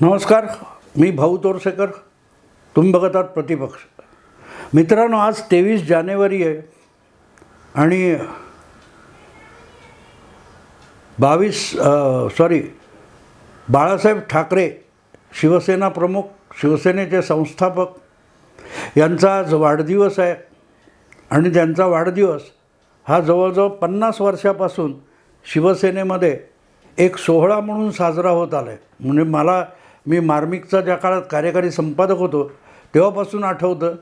नमस्कार, मी भाऊ तोरसेकर. तुम्ही बघत आहात प्रतिपक्ष. मित्रांनो, आज 23 जानेवारी आहे आणि 22 बाळासाहेब ठाकरे शिवसेना प्रमुख, शिवसेनेचे संस्थापक यांचा आज वाढदिवस आहे. आणि त्यांचा वाढदिवस हा जवळजवळ 50 वर्षापासून शिवसेनेमध्ये एक सोहळा म्हणून साजरा होत आला आहे. म्हणजे मी मार्मिकचा ज्या काळात कार्यकारी संपादक होतो तेव्हापासून आठवतं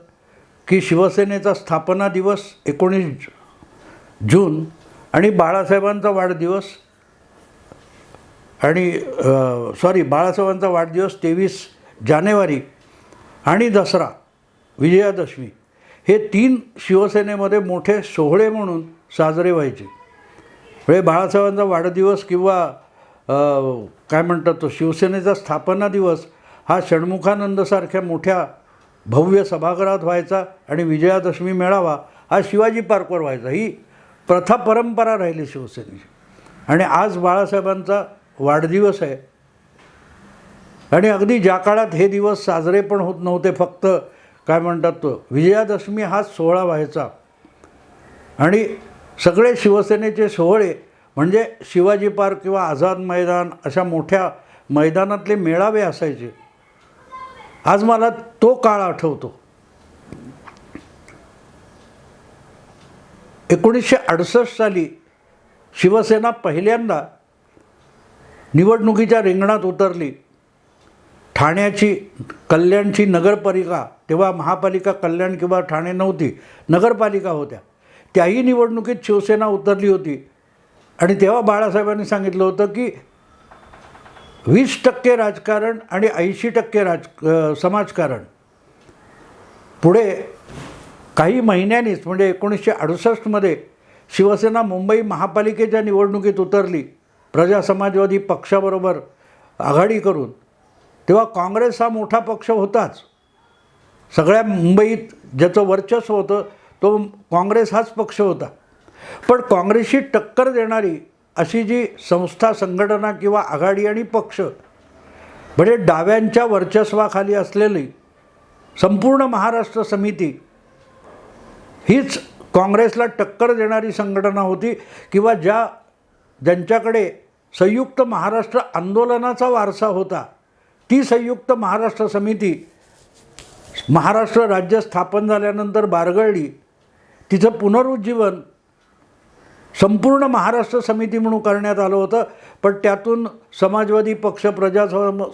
की शिवसेनेचा स्थापना दिवस 19 जून आणि बाळासाहेबांचा वाढदिवस बाळासाहेबांचा वाढदिवस 23 जानेवारी आणि दसरा, विजयादशमी हे 3 शिवसेनेमध्ये मोठे सोहळे म्हणून साजरे व्हायचे. म्हणजे बाळासाहेबांचा वाढदिवस किंवा काय म्हणतात तो शिवसेनेचा स्थापना दिवस हा षण्मुखानंदसारख्या मोठ्या भव्य सभागृहात व्हायचा आणि विजयादशमी मेळावा हा शिवाजी पार्कवर व्हायचा. ही प्रथा परंपरा राहिली शिवसेनेची. आणि आज बाळासाहेबांचा वाढदिवस आहे. आणि अगदी ज्या काळात हे दिवस साजरे पण होत नव्हते, फक्त काय म्हणतात तो विजयादशमी हाच सोहळा व्हायचा. आणि सगळे शिवसेनेचे सोहळे म्हणजे शिवाजी पार्क किंवा आझाद मैदान अशा मोठ्या मैदानातले मेळावे असायचे. आज मला तो काळ आठवतो. 1968 साली शिवसेना पहिल्यांदा निवडणुकीच्या रिंगणात उतरली. ठाण्याची कल्याणची नगरपालिका, तेव्हा महापालिका कल्याण किंवा ठाणे नव्हती, नगरपालिका होत्या, त्याही निवडणुकीत शिवसेना उतरली होती. आणि तेव्हा बाळासाहेबांनी सांगितलं होतं की 20% राजकारण आणि 80% समाजकारण. पुढे काही महिन्यांनीच म्हणजे 1968 शिवसेना मुंबई महापालिकेच्या निवडणुकीत उतरली प्रजा समाजवादी पक्षाबरोबर आघाडी करून. तेव्हा काँग्रेस हा मोठा पक्ष होताच. सगळ्या मुंबईत ज्याचं वर्चस्व होतं तो काँग्रेस हाच पक्ष होता. पण काँग्रेसशी टक्कर देणारी अशी जी संस्था, संघटना किंवा आघाडी आणि पक्ष म्हणजे डाव्यांच्या वर्चस्वाखाली असलेली संपूर्ण महाराष्ट्र समिती हीच काँग्रेसला टक्कर देणारी संघटना होती. किंवा ज्यांच्याकडे संयुक्त महाराष्ट्र आंदोलनाचा वारसा होता, ती संयुक्त महाराष्ट्र समिती महाराष्ट्र राज्य स्थापन झाल्यानंतर बारगळली. तिचं पुनरुज्जीवन संपूर्ण महाराष्ट्र समिती म्हणून करण्यात आलं होतं. पण त्यातून समाजवादी पक्ष,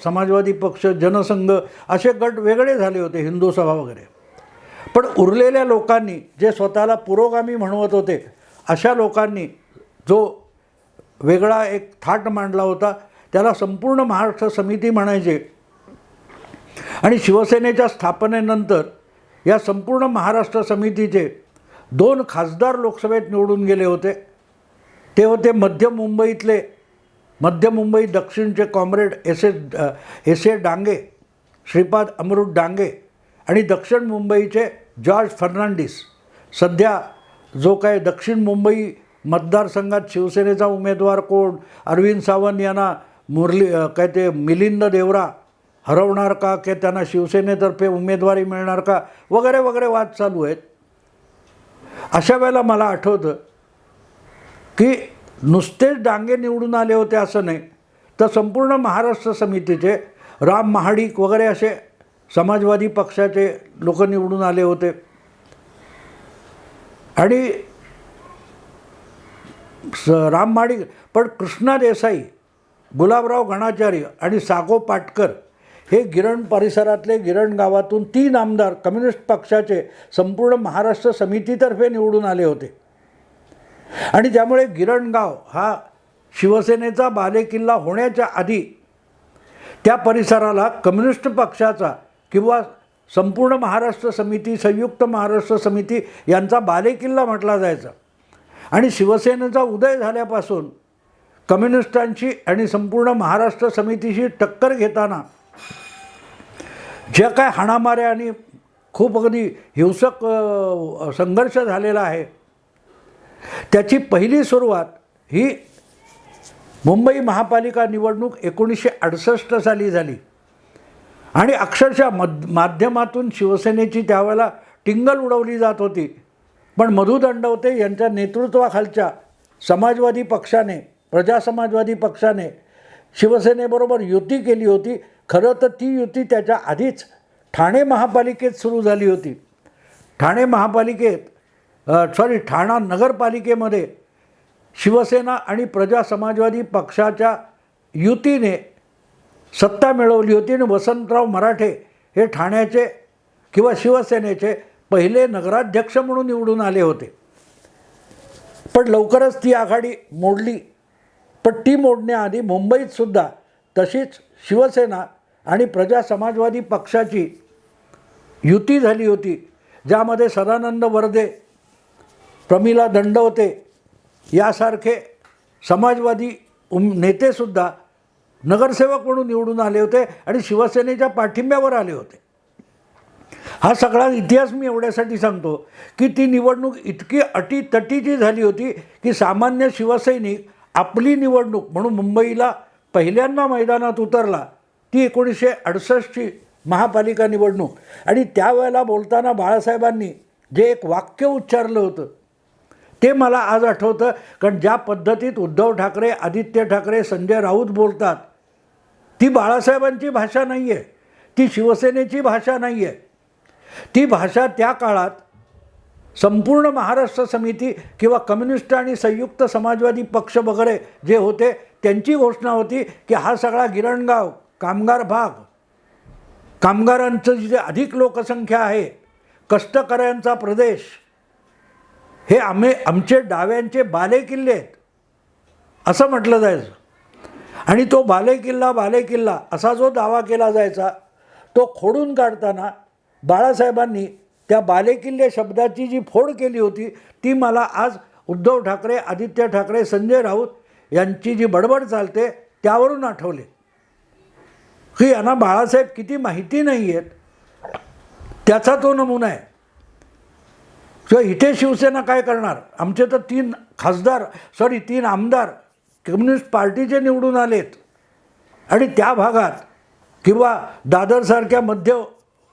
समाजवादी पक्ष, जनसंघ असे गट वेगळे झाले होते, हिंदू सभा वगैरे. पण उरलेल्या लोकांनी जे स्वतःला पुरोगामी म्हणवत होते अशा लोकांनी जो वेगळा एक थाट मांडला होता त्याला संपूर्ण महाराष्ट्र समिती म्हणायचे. आणि शिवसेनेच्या स्थापनेनंतर या संपूर्ण महाराष्ट्र समितीचे 2 खासदार लोकसभेत निवडून गेले होते. ते होते मध्य मुंबई दक्षिणचे comrade S A Dange, Shripad Amrit Dange आणि दक्षिण मुंबईचे जॉर्ज फर्नांडिस. सध्या जो काय दक्षिण मुंबई मतदारसंघात शिवसेनेचा उमेदवार कोण, अरविंद सावंत यांना मिलिंद देवरा हरवणार का, की त्यांना शिवसेनेतर्फे उमेदवारी मिळणार का, वगैरे वगैरे वाद चालू आहेत. अशा वेळेला मला आठवतं की नुसतेच डांगे निवडून आले होते असं नाही, तर संपूर्ण महाराष्ट्र समितीचे राम महाडिक वगैरे असे समाजवादी पक्षाचे लोक निवडून आले होते. आणि राम महाडिक, पण कृष्णा देसाई, गुलाबराव गणाचार्य आणि सागो पाटकर हे गिरण परिसरातले, गिरण गावातून 3 आमदार कम्युनिस्ट पक्षाचे संपूर्ण महाराष्ट्र समितीतर्फे निवडून आले होते. आणि त्यामुळे गिरणगाव हा शिवसेनेचा बालेकिल्ला होण्याच्या आधी त्या परिसराला कम्युनिस्ट पक्षाचा किंवा संपूर्ण महाराष्ट्र समिती, संयुक्त महाराष्ट्र समिती यांचा बालेकिल्ला म्हटला जायचा. आणि शिवसेनेचा उदय झाल्यापासून कम्युनिस्टांची आणि संपूर्ण महाराष्ट्र समितीशी टक्कर घेताना ज्या काय हाणामाऱ्या आणि खूप अगदी हिंसक संघर्ष झालेला आहे, त्याची पहिली सुरुवात ही मुंबई महापालिका निवडणूक 1968 साली झाली. आणि अक्षरशः माध्यमातून शिवसेनेची त्यावेळेला टिंगल उडवली जात होती. पण मधु दंडवते यांच्या नेतृत्वाखालच्या समाजवादी पक्षाने, प्रजा समाजवादी पक्षाने शिवसेनेबरोबर युती केली होती. खरं तर ती युती त्याच्या आधीच ठाणे महापालिकेत सुरू झाली होती. ठाणे ठाणा नगरपालिकेमध्ये शिवसेना आणि प्रजा समाजवादी पक्षाच्या युतीने सत्ता मिळवली होती आणि वसंतराव मराठे हे ठाण्याचे किंवा शिवसेनेचे पहिले नगराध्यक्ष म्हणून निवडून आले होते. पण लवकरच ती आघाडी मोडली. पण ती मोडण्याआधी मुंबईतसुद्धा तशीच शिवसेना आणि प्रजा समाजवादी पक्षाची युती झाली होती, ज्यामध्ये सदानंद वर्दे, प्रमिला दंडवते यासारखे समाजवादी नेतेसुद्धा नगरसेवक म्हणून निवडून आले होते आणि शिवसेनेच्या पाठिंब्यावर आले होते. हा सगळा इतिहास मी एवढ्यासाठी सांगतो की ती निवडणूक इतकी अटीतटीची झाली होती की सामान्य शिवसैनिक आपली निवडणूक म्हणून मुंबईला पहिल्यांदा मैदानात उतरला. ती 1968ची महापालिका निवडणूक. आणि त्यावेळेला बोलताना बाळासाहेबांनी जे एक वाक्य उच्चारलं होतं ते मला आज आठवतं. कारण ज्या पद्धतीत उद्धव ठाकरे, आदित्य ठाकरे, संजय राऊत बोलतात ती बाळासाहेबांची भाषा नाही आहे, ती शिवसेनेची भाषा नाही आहे. ती भाषा त्या काळात संपूर्ण महाराष्ट्र समिती किंवा कम्युनिस्ट आणि संयुक्त समाजवादी पक्ष वगैरे जे होते त्यांची घोषणा होती की हा सगळा गिरणगाव कामगार भाग, कामगारांचं जिथे अधिक लोकसंख्या आहे, कष्टकऱ्यांचा प्रदेश, हे आमचे डाव्यांचे बालेकिल्ले आहेत असं म्हटलं जायचं. आणि तो बालेकिल्ला असा जो दावा केला जायचा तो खोडून काढताना बाळासाहेबांनी त्या बालेकिल्ले शब्दाची जी फोड केली होती ती मला आज उद्धव ठाकरे, आदित्य ठाकरे, संजय राऊत यांची जी बडबड चालते त्यावरून आठवले की यांना बाळासाहेब किती माहिती नाही आहेत त्याचा तो नमुना आहे. किंवा इथे शिवसेना काय करणार, आमचे तर 3 आमदार कम्युनिस्ट पार्टीचे निवडून आलेत आणि त्या भागात किंवा दादरसारख्या मध्य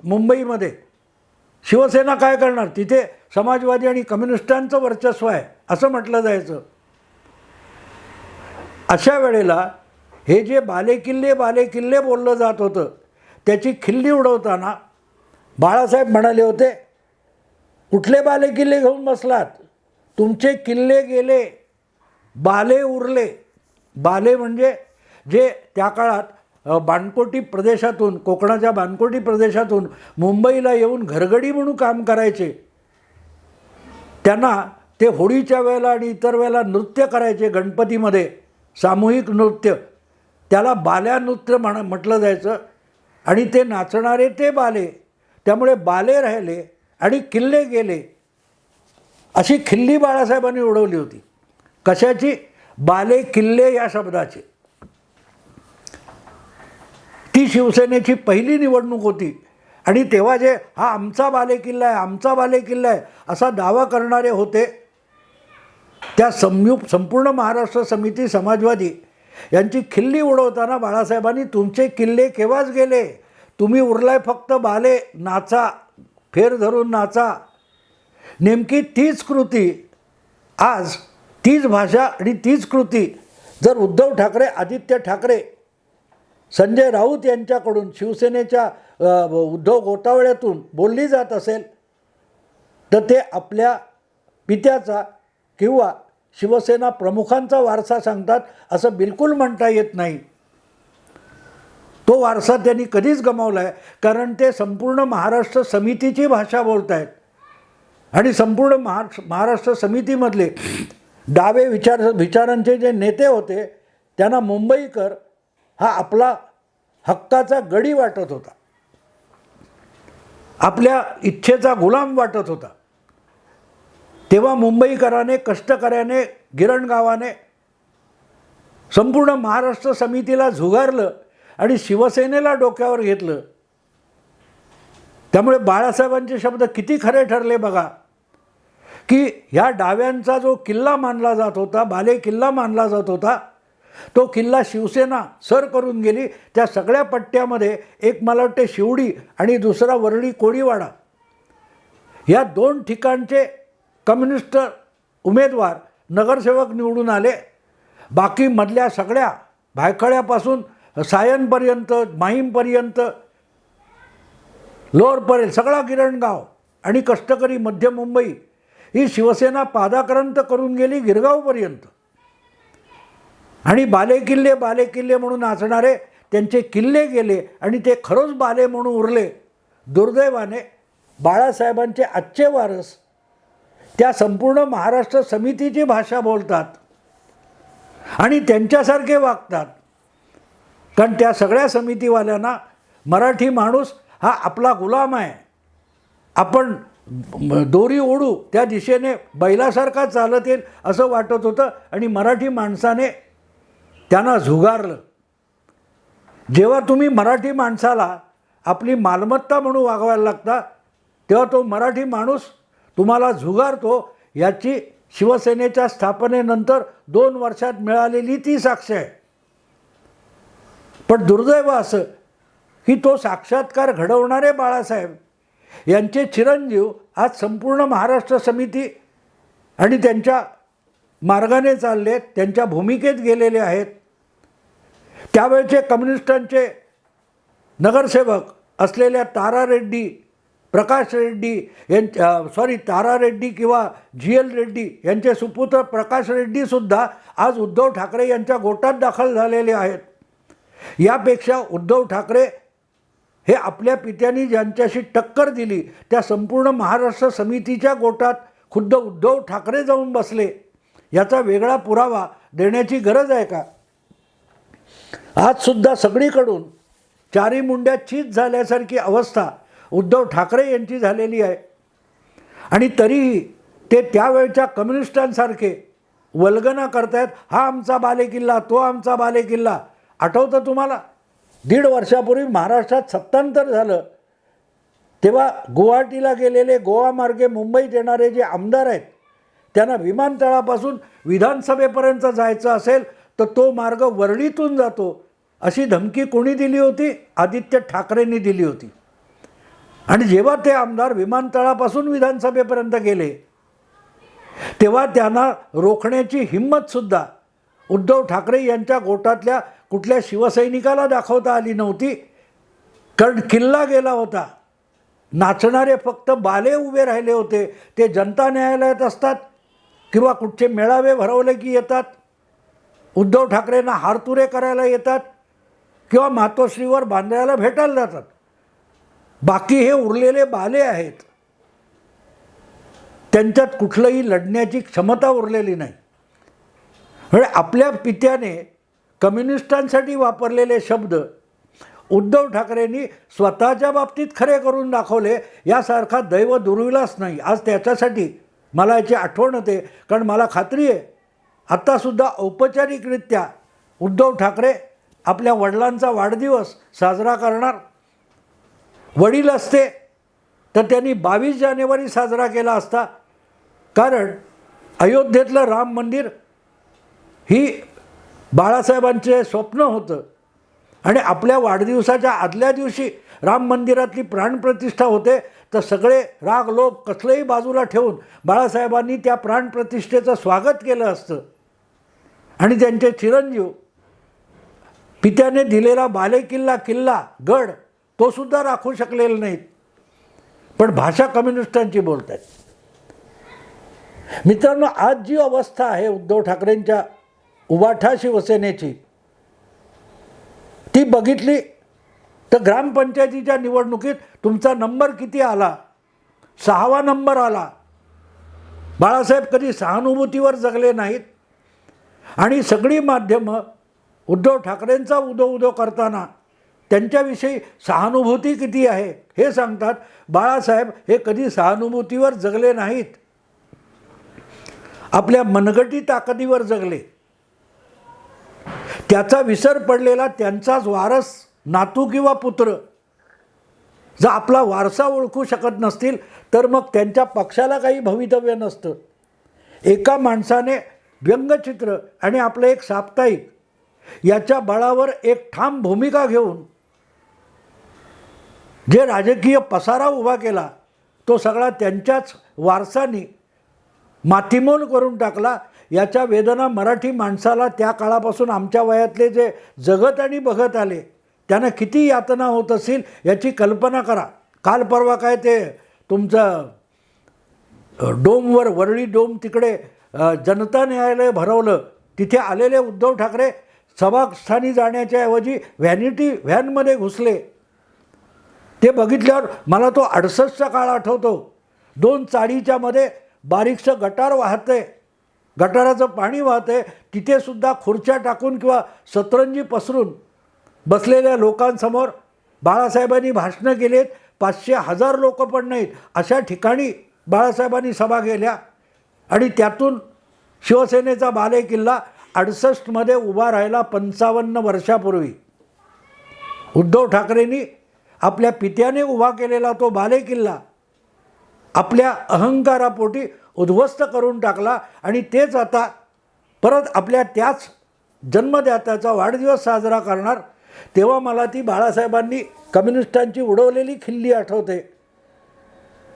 मुंबईमध्ये शिवसेना काय करणार, तिथे समाजवादी आणि कम्युनिस्टांचं वर्चस्व आहे असं म्हटलं जायचं. अशा वेळेला हे जे बालेकिल्ले बोललं जात होतं त्याची खिल्ली उडवताना बाळासाहेब म्हणाले होते, कुठले बालेकिल्ले घेऊन बसलात, तुमचे किल्ले गेले, बाले उरले. बाले म्हणजे जे त्या काळात बाणकोटी प्रदेशातून, कोकणाच्या बाणकोटी प्रदेशातून मुंबईला येऊन घरगडी म्हणून काम करायचे. त्यांना ते होळीच्या वेळेला आणि इतर वेळेला नृत्य करायचे, गणपतीमध्ये सामूहिक नृत्य, त्याला बाल्या नृत्य म्हटलं जायचं. आणि ते नाचणारे ते बाले, त्यामुळे बाले राहिले आणि किल्ले गेले अशी खिल्ली बाळासाहेबांनी उडवली होती. कशाची? बाले किल्ले या शब्दाची. ती शिवसेनेची पहिली निवडणूक होती आणि तेव्हा जे हा आमचा बालेकिल्ला आहे असा दावा करणारे होते त्या संपूर्ण महाराष्ट्र समिती समाजवादी यांची खिल्ली उडवताना बाळासाहेबांनी तुमचे किल्ले केव्हाच गेले, तुम्ही उरलाय फक्त बाले, नाचा, फेर धरून नाचा. नेमकी तीच कृती आज, तीच भाषा आणि तीच कृती जर उद्धव ठाकरे, आदित्य ठाकरे, संजय राऊत यांच्याकडून शिवसेनेच्या उद्धव गोतावळ्यातून बोलली जात असेल तर ते आपल्या पित्याचा किंवा शिवसेना प्रमुखांचा वारसा सांगतात असं बिलकुल म्हणता येत नाही. तो वारसा त्यांनी कधीच गमावला आहे, कारण ते संपूर्ण महाराष्ट्र समितीची भाषा बोलत आहेत. आणि संपूर्ण महाराष्ट्र समितीमधले डावे विचारांचे जे नेते होते त्यांना मुंबईकर हा आपला हक्काचा गडी वाटत होता, आपल्या इच्छेचा गुलाम वाटत होता. तेव्हा मुंबईकराने, कष्टकऱ्याने, गिरणगावाने संपूर्ण महाराष्ट्र समितीला झुगारलं आणि शिवसेनेला डोक्यावर घेतलं. त्यामुळे बाळासाहेबांचे शब्द किती खरे ठरले बघा, की ह्या डाव्यांचा जो किल्ला मानला जात होता, बाले किल्ला मानला जात होता, तो किल्ला शिवसेना सर करून गेली. त्या सगळ्या पट्ट्यामध्ये एक मला वाटते शिवडी आणि दुसरा वरळी कोळीवाडा या 2 ठिकाणचे कम्युनिस्ट उमेदवार नगरसेवक निवडून आले. बाकी मधल्या सगळ्या भायखळ्यापासून सायनपर्यंत, माहीमपर्यंत, लोअरपर्यंत सगळा गिरणगाव आणि कष्टकरी मध्य मुंबई ही शिवसेना पादाक्रांत करून गेली गिरगावपर्यंत. आणि बालेकिल्ले बालेकिल्ले म्हणून नाचणारे त्यांचे किल्ले गेले आणि ते खरंच बाले म्हणून उरले. दुर्दैवाने बाळासाहेबांचे आजचे वारस त्या संपूर्ण महाराष्ट्र समितीची भाषा बोलतात आणि त्यांच्यासारखे वागतात. कारण त्या सगळ्या समितीवाल्यांना मराठी माणूस हा आपला गुलाम आहे. आपण दोरी ओढू त्या दिशेने बैलासारखा चालत येईल असं वाटत होतं आणि मराठी माणसाने त्यांना झुगारलं. जेव्हा तुम्ही मराठी माणसाला आपली मालमत्ता म्हणून वागवायला लागता तेव्हा तो मराठी माणूस तुम्हाला झुगारतो. याची शिवसेनेच्या स्थापनेनंतर 2 वर्षात मिळालेली ती साक्ष आहे. पण दुर्दैव असं की तो साक्षात्कार घडवणारे बाळासाहेब यांचे चिरंजीव आज संपूर्ण महाराष्ट्र समिती आणि त्यांच्या मार्गाने चाललेत, त्यांच्या भूमिकेत गेलेले आहेत. त्यावेळचे कम्युनिस्टांचे नगरसेवक असलेल्या तारा रेड्डी, प्रकाश रेड्डी तारा रेड्डी किंवा GL रेड्डी यांचे सुपुत्र प्रकाश रेड्डीसुद्धा आज उद्धव ठाकरे यांच्या गोटात दाखल झालेले आहेत. यापेक्षा उद्धव ठाकरे हे आपल्या पित्यांनी ज्यांच्याशी टक्कर दिली त्या संपूर्ण महाराष्ट्र समितीच्या गोटात खुद्द उद्धव ठाकरे जाऊन बसले. याचा वेगळा पुरावा देण्याची गरज आहे का? आजसुद्धा सगळीकडून चारी मुंड्या चीज झाल्यासारखी अवस्था उद्धव ठाकरे यांची झालेली आहे. आणि तरीही ते त्यावेळच्या कम्युनिस्टांसारखे वल्गना करतायत, हा आमचा बालेकिल्ला, तो आमचा बालेकिल्ला. आठवतं तुम्हाला 1.5 वर्षापूर्वी महाराष्ट्रात सत्तांतर झालं तेव्हा गुवाहाटीला गेलेले, गोवा मार्गे मुंबईत येणारे जे आमदार आहेत त्यांना विमानतळापासून विधानसभेपर्यंत जायचं असेल तर तो मार्ग वरळीतून जातो अशी धमकी कोणी दिली होती? आदित्य ठाकरेंनी दिली होती. आणि जेव्हा ते आमदार विमानतळापासून विधानसभेपर्यंत गेले तेव्हा त्यांना रोखण्याची हिंमतसुद्धा उद्धव ठाकरे यांच्या गोटातल्या कुठल्या शिवसैनिकाला दाखवता आली नव्हती. कारण किल्ला गेला होता. नाचणारे फक्त बाले उभे राहिले होते. ते जनता न्यायालयात असतात किंवा कुठचे मेळावे भरवले की येतात, उद्धव ठाकरेंना हारतुरे करायला येतात किंवा मातोश्रीवर बांद्र्याला भेटायला जातात. बाकी हे उरलेले बाले आहेत, त्यांच्यात कुठलंही लढण्याची क्षमता उरलेली नाही. म्हणजे आपल्या पित्याने कम्युनिस्टांसाठी वापरलेले शब्द उद्धव ठाकरेंनी स्वतःच्या बाबतीत खरे करून दाखवले. यासारखा दैव दुर्विलास नाही. आज त्याच्यासाठी मला याची आठवण होते. कारण मला खात्री आहे आत्तासुद्धा औपचारिकरित्या उद्धव ठाकरे आपल्या वडिलांचा वाढदिवस साजरा करणार. वडील असते तर त्यांनी 22 जानेवारी साजरा केला असता. कारण अयोध्येतलं राम मंदिर ही बाळासाहेबांचे स्वप्न होतं आणि आपल्या वाढदिवसाच्या आदल्या दिवशी राम मंदिरातली प्राणप्रतिष्ठा होते. तर सगळे राग लोभ कसलेही बाजूला ठेवून बाळासाहेबांनी त्या प्राणप्रतिष्ठेचं स्वागत केलं असतं. आणि त्यांचे चिरंजीव पित्याने दिलेला बालेकिल्ला, किल्ला, गड तो सुद्धा राखू शकलेले नाहीत. पण भाषा कम्युनिस्टांची बोलत आहेत. मित्रांनो, आज जी अवस्था आहे उद्धव ठाकरेंच्या उभाठा शिवसेनेची ती बघितली तर ग्रामपंचायतीच्या निवडणुकीत तुमचा नंबर किती आला? 6वा नंबर आला. बाळासाहेब कधी सहानुभूतीवर जगले नाहीत आणि सगळी माध्यमं उद्धव ठाकरेंचा उदो उदो करताना त्यांच्याविषयी सहानुभूती किती आहे हे सांगतात. बाळासाहेब हे कधी सहानुभूतीवर जगले नाहीत, आपल्या मनगटी ताकदीवर जगले. त्याचा विसर पडलेला त्यांचाच वारस, नातू किंवा पुत्र जर आपला वारसा ओळखू शकत नसतील तर मग त्यांच्या पक्षाला काही भवितव्य नसतं. एका माणसाने व्यंगचित्र आणि आपलं एक साप्ताहिक याच्या बळावर एक ठाम भूमिका घेऊन जे राजकीय पसारा उभा केला तो सगळा त्यांच्याच वारसानी मातीमोल करून टाकला. याच्या वेदना मराठी माणसाला त्या काळापासून आमच्या वयातले जे जगत आणि बघत आले त्यांना किती यातना होत असतील याची कल्पना करा. काल परवा काय ते तुमचं डोमवर वरळी डोम तिकडे जनता न्यायालय भरवलं, तिथे आलेले उद्धव ठाकरे सभास्थानी जाण्याच्या ऐवजी व्हॅनिटी व्हॅनमध्ये घुसले. ते बघितल्यावर मला तो 68चा काळ आठवतो. 2 चाळीच्या मध्ये बारीकसं गटार वाहतंय, गटाराचं पाणी वाहतंय, तिथेसुद्धा खुर्च्या टाकून किंवा सतरंजी पसरून बसलेल्या लोकांसमोर बाळासाहेबांनी भाषणं केलीत. 500,000 लोक पण नाहीत अशा ठिकाणी बाळासाहेबांनी सभा केल्या आणि त्यातून शिवसेनेचा बालेकिल्ला 68मध्ये उभा राहिला. 55 वर्षापूर्वी उद्धव ठाकरेंनी आपल्या पित्याने उभा केलेला तो बालेकिल्ला आपल्या अहंकारापोटी उद्ध्वस्त करून टाकला आणि तेच आता परत आपल्या त्याच जन्मदात्याचा वाढदिवस साजरा करणार. तेव्हा मला ती बाळासाहेबांनी कम्युनिस्टांची उडवलेली खिल्ली आठवते.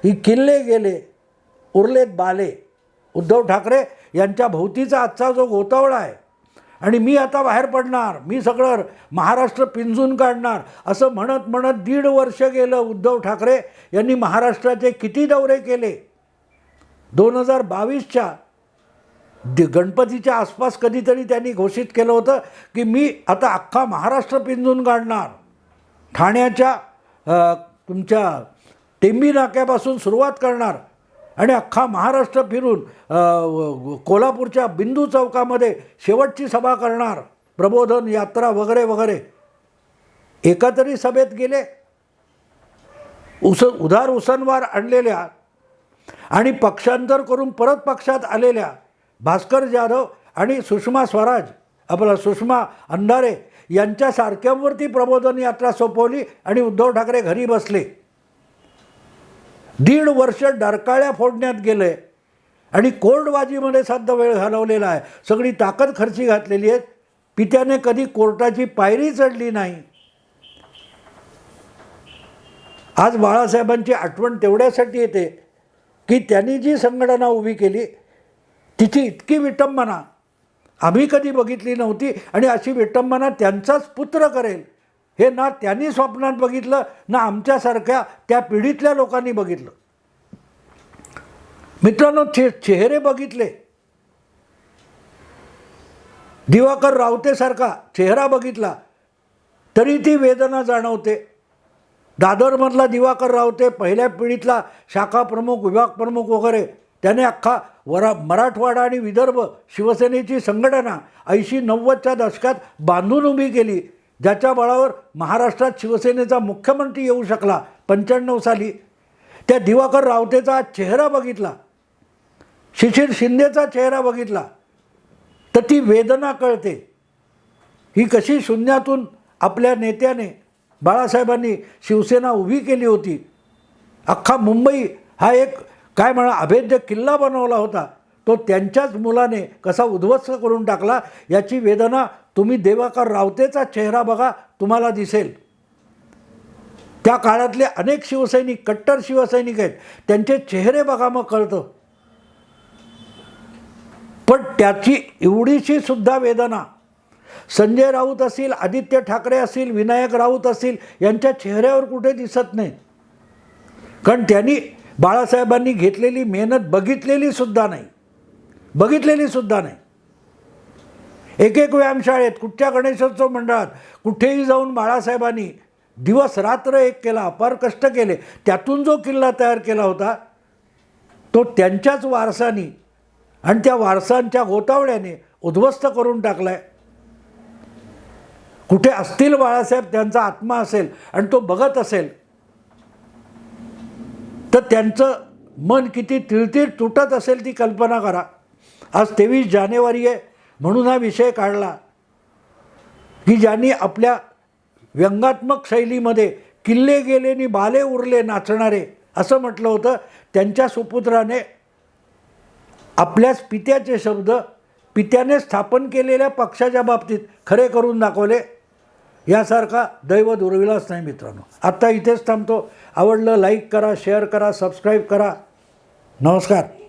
ही किल्ले गेले उरलेत बाले. उद्धव ठाकरे यांच्या भोवतीचा आजचा जो गोतावळा आहे आणि मी आता बाहेर पडणार, मी सगळं महाराष्ट्र पिंजून काढणार असं म्हणत म्हणत 1.5 वर्ष गेलं. उद्धव ठाकरे यांनी महाराष्ट्राचे किती दौरे केले. 2022च्या गणपतीच्या आसपास कधीतरी त्यांनी घोषित केलं होतं की मी आता अख्खा महाराष्ट्र पिंजून काढणार. ठाण्याच्या तुमच्या टेंबी नाक्यापासून सुरुवात करणार आणि अख्खा महाराष्ट्र फिरून कोल्हापूरच्या बिंदू चौकामध्ये शेवटची सभा करणार, प्रबोधन यात्रा वगैरे वगैरे. एका तरी सभेत गेले उधार उसनवार आणलेल्या आणि पक्षांतर करून परत पक्षात आलेल्या भास्कर जाधव आणि सुषमा स्वराज सुषमा अंधारे यांच्यासारख्यांवरती प्रबोधन यात्रा सोपवली आणि उद्धव ठाकरे घरी बसले. 1.5 वर्ष डरकाळ्या फोडण्यात गेले आणि कोर्टबाजीमध्ये साध्य वेळ घालवलेला आहे. सगळी ताकद खर्ची घातलेली आहे. पित्याने कधी कोर्टाची पायरी चढली नाही. आज बाळासाहेबांची आठवण तेवढ्यासाठी येते की त्यांनी जी संघटना उभी केली तिची इतकी विटंबना आम्ही कधी बघितली नव्हती आणि अशी विटंबना त्यांचाच पुत्र करेल हे ना त्यांनी स्वप्नात बघितलं ना आमच्यासारख्या त्या पिढीतल्या लोकांनी बघितलं. मित्रांनो, चेहरे बघितले, दिवाकर रावतेसारखा चेहरा बघितला तरी ती वेदना जाणवते. दादरमधला दिवाकर रावते पहिल्या पिढीतला शाखा प्रमुख, विभाग प्रमुख वगैरे, त्याने अख्खा मराठवाडा आणि विदर्भ शिवसेनेची संघटना 80-90च्या दशकात बांधून उभी केली, ज्याच्या बळावर महाराष्ट्रात शिवसेनेचा मुख्यमंत्री येऊ शकला 95 साली. त्या दिवाकर रावतेचा चेहरा बघितला, शिशिर शिंदेचा चेहरा बघितला तर ती वेदना कळते. ही कशी शून्यातून आपल्या नेत्याने बाळासाहेबांनी शिवसेना उभी केली होती. अख्खा मुंबई हा एक काय म्हणा अभेद्य किल्ला बनवला होता, तो त्यांच्याच मुलाने कसा उद्ध्वस्त करून टाकला याची वेदना तुम्ही दिवाकर रावतेचा चेहरा बघा, तुम्हाला दिसेल. त्या काळातले अनेक शिवसैनिक, कट्टर शिवसैनिक आहेत, त्यांचे चेहरे बघा, मग कळतं. पण त्याची एवढीशी सुद्धा वेदना संजय राऊत असतील, आदित्य ठाकरे असतील, विनायक राऊत असतील यांच्या चेहऱ्यावर कुठे दिसत नाही. कारण त्यांनी बाळासाहेबांनी घेतलेली मेहनत बघितलेली सुद्धा नाही. एक व्यायामशाळेत, कुठच्या गणेशोत्सव मंडळात, कुठेही जाऊन बाळासाहेबांनी दिवस रात्र एक केला, अपार कष्ट केले. त्यातून जो किल्ला तयार केला होता तो त्यांच्याच वारसानी आणि त्या वारसांच्या गोतावळ्याने उद्ध्वस्त करून टाकलाय. कुठे असतील बाळासाहेब, त्यांचा आत्मा असेल आणि तो बघत असेल तर त्यांचं मन किती तिळतीळ तुटत असेल ती कल्पना करा. आज 23 जानेवारी आहे म्हणून हा विषय काढला की ज्यांनी आपल्या व्यंगात्मक शैलीमध्ये किल्ले गेले नि बाले उरले नाचणारे असं म्हटलं होतं, त्यांच्या सुपुत्राने आपल्याच पित्याचे शब्द पित्याने स्थापन केलेल्या पक्षाच्या बाबतीत खरे करून दाखवले, यासारखा दैव दुर्विलास नाही मित्रांनो. आत्ता इथेच थांबतो. आवडलं लाईक करा, शेअर करा, सबस्क्राईब करा. नमस्कार.